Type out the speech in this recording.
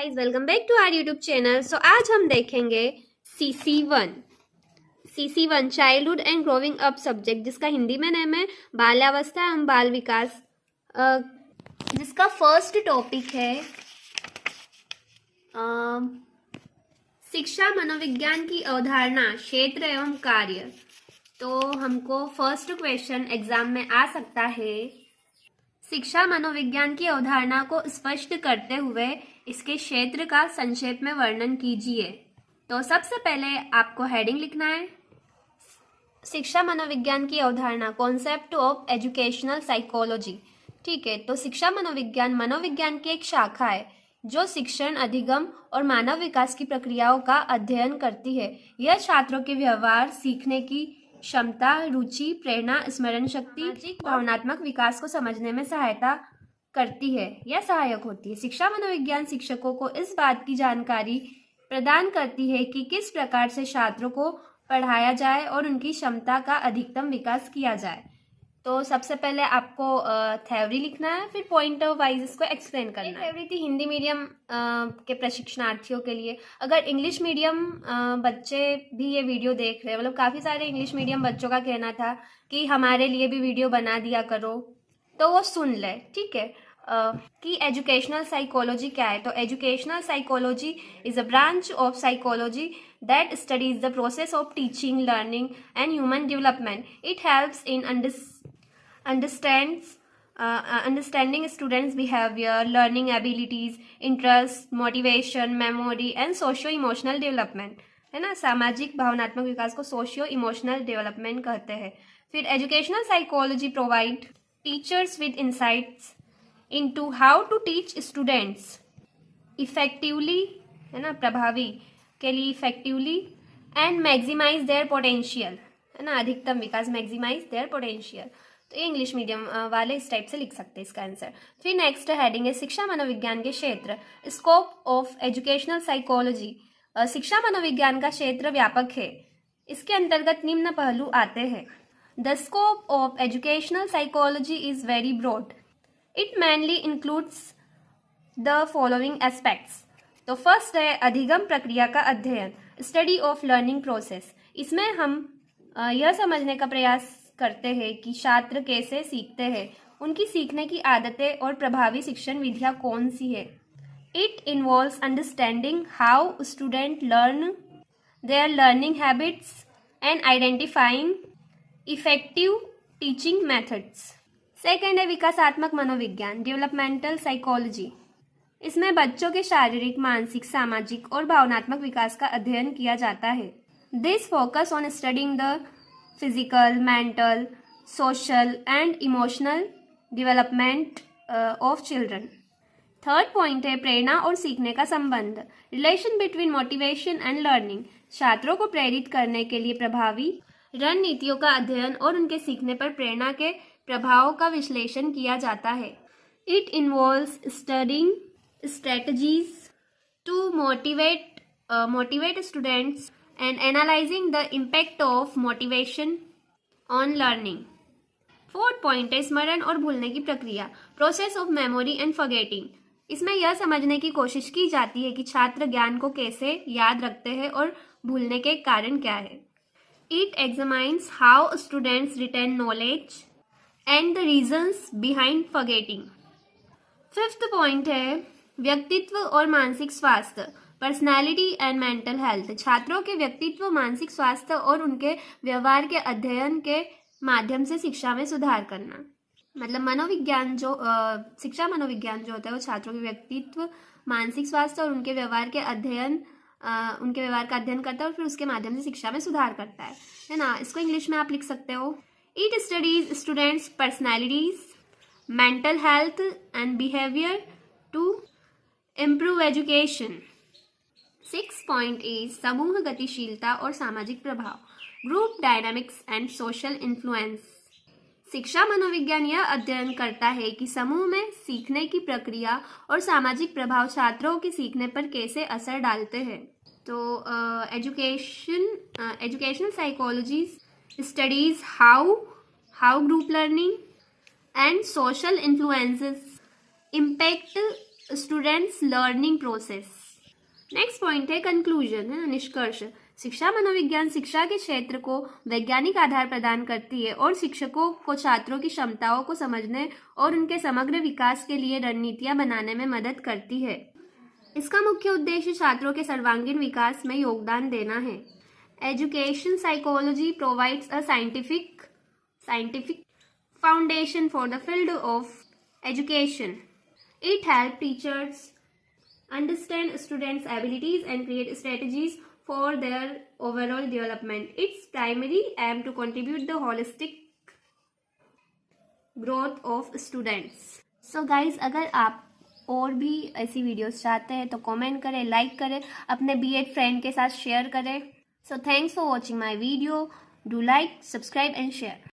Guys, welcome back to our YouTube channel. So आज हम देखेंगे CC1 childhood and growing up subject, जिसका हिंदी में नाम है बाल्यावस्था एवं बाल विकास, जिसका फर्स्ट टॉपिक है शिक्षा मनोविज्ञान की अवधारणा, क्षेत्र एवं कार्य। तो हमको फर्स्ट क्वेश्चन एग्जाम में आ सकता है, शिक्षा मनोविज्ञान की अवधारणा को स्पष्ट करते हुए इसके क्षेत्र का संक्षेप में वर्णन कीजिए। तो सबसे पहले आपको हेडिंग लिखना है, शिक्षा मनोविज्ञान की अवधारणा, कॉन्सेप्ट ऑफ एजुकेशनल साइकोलॉजी। ठीक है, तो शिक्षा मनोविज्ञान की एक शाखा है जो शिक्षण, अधिगम और मानव विकास की प्रक्रियाओं का अध्ययन करती है। यह छात्रों के व्यवहार, सीखने की क्षमता, रुचि, प्रेरणा, स्मरण शक्ति, भावनात्मक विकास को समझने में सहायता करती है या सहायक होती है। शिक्षा मनोविज्ञान शिक्षकों को इस बात की जानकारी प्रदान करती है कि किस प्रकार से छात्रों को पढ़ाया जाए और उनकी क्षमता का अधिकतम विकास किया जाए। तो सबसे पहले आपको थ्योरी लिखना है, फिर पॉइंटर वाइज इसको एक्सप्लेन करना है। थ्योरी थी हिंदी मीडियम के प्रशिक्षणार्थियों के लिए। अगर इंग्लिश मीडियम बच्चे भी ये वीडियो देख रहे हैं, मतलब काफ़ी सारे इंग्लिश मीडियम बच्चों का कहना था कि हमारे लिए भी वीडियो बना दिया करो, तो वो सुन ले। ठीक है, कि एजुकेशनल साइकोलॉजी क्या है। तो educational psychology is a branch of psychology that studies the process of teaching, learning and human development. It helps in understanding students' behavior, learning abilities, interest, motivation, memory and socio-emotional development. है ना, सामाजिक भावनात्मक विकास को socio emotional development कहते हैं। फिर educational psychology provide teachers with insights into how to teach students effectively, है ना, प्रभावी के लिए effectively, and maximize their potential, है ना, अधिकतम विकास, maximize their potential। तो ये इंग्लिश मीडियम वाले इस टाइप से लिख सकते हैं इसका आंसर। फिर नेक्स्ट हेडिंग है शिक्षा मनोविज्ञान के क्षेत्र, स्कोप ऑफ एजुकेशनल साइकोलॉजी। शिक्षा मनोविज्ञान का क्षेत्र व्यापक है, इसके अंतर्गत निम्न पहलू आते हैं। The scope of educational psychology is very broad. It mainly includes the following aspects. तो फर्स्ट है अधिगम प्रक्रिया का अध्ययन, स्टडी ऑफ लर्निंग प्रोसेस। इसमें हम यह समझने का प्रयास करते हैं कि छात्र कैसे सीखते हैं, उनकी सीखने की आदतें और प्रभावी शिक्षण विधियाँ कौन सी है। It involves understanding how student learn, there learning habits and identifying effective teaching methods. Second है विकासात्मक मनोविज्ञान, डेवलपमेंटल साइकोलॉजी। इसमें बच्चों के शारीरिक, मानसिक, सामाजिक और भावनात्मक विकास का अध्ययन किया जाता है। This focus on studying the physical, mental, social and emotional development of children. Third point है प्रेरणा और सीखने का संबंध, relation between motivation and learning. छात्रों को प्रेरित करने के लिए प्रभावी रणनीतियों का अध्ययन और उनके सीखने पर प्रेरणा के प्रभाव का विश्लेषण किया जाता है। It involves studying strategies to motivate students and analysing the impact of motivation on learning. Fourth point है स्मरण और भूलने की प्रक्रिया, process of memory and forgetting. इसमें यह समझने की कोशिश की जाती है कि छात्र ज्ञान को कैसे याद रखते हैं और भूलने के कारण क्या है। It examines how students retain knowledge and the reasons behind forgetting. Fifth point है व्यक्तित्व और मानसिक स्वास्थ्य, पर्सनैलिटी एंड मेंटल हेल्थ। छात्रों के व्यक्तित्व, मानसिक स्वास्थ्य और उनके व्यवहार के अध्ययन के माध्यम से शिक्षा में सुधार करना। मतलब मनोविज्ञान जो शिक्षा मनोविज्ञान जो होता है वो छात्रों के व्यक्तित्व, मानसिक स्वास्थ्य और उनके व्यवहार का अध्ययन करता है और फिर उसके माध्यम से शिक्षा में सुधार करता है ना। इसको इंग्लिश में आप लिख सकते हो, It studies students' personalities, mental health and behavior to improve education. 6th point is समूह गतिशीलता और सामाजिक प्रभाव, group dynamics and social influence. शिक्षा मनोविज्ञान यह अध्ययन करता है कि समूह में सीखने की प्रक्रिया और सामाजिक प्रभाव छात्रों के सीखने पर कैसे असर डालते हैं। तो educational psychology studies how group learning and social influences impact students learning process. Next point है कंक्लूजन, है ना, निष्कर्ष। शिक्षा मनोविज्ञान शिक्षा के क्षेत्र को वैज्ञानिक आधार प्रदान करती है और शिक्षकों को छात्रों की क्षमताओं को समझने और उनके समग्र विकास के लिए रणनीतियां बनाने में मदद करती है। इसका मुख्य उद्देश्य छात्रों के सर्वांगीण विकास में योगदान देना है। Education psychology provides a scientific foundation for the field of education. It helps teachers understand students' abilities and create strategies for their overall development. Its primary aim to contribute the holistic growth of students. So guys, अगर आप और भी ऐसी videos चाहते हैं तो comment करें, like करें, अपने बीएड फ्रेंड के साथ शेयर करें. So thanks for watching my video. Do like, subscribe and share.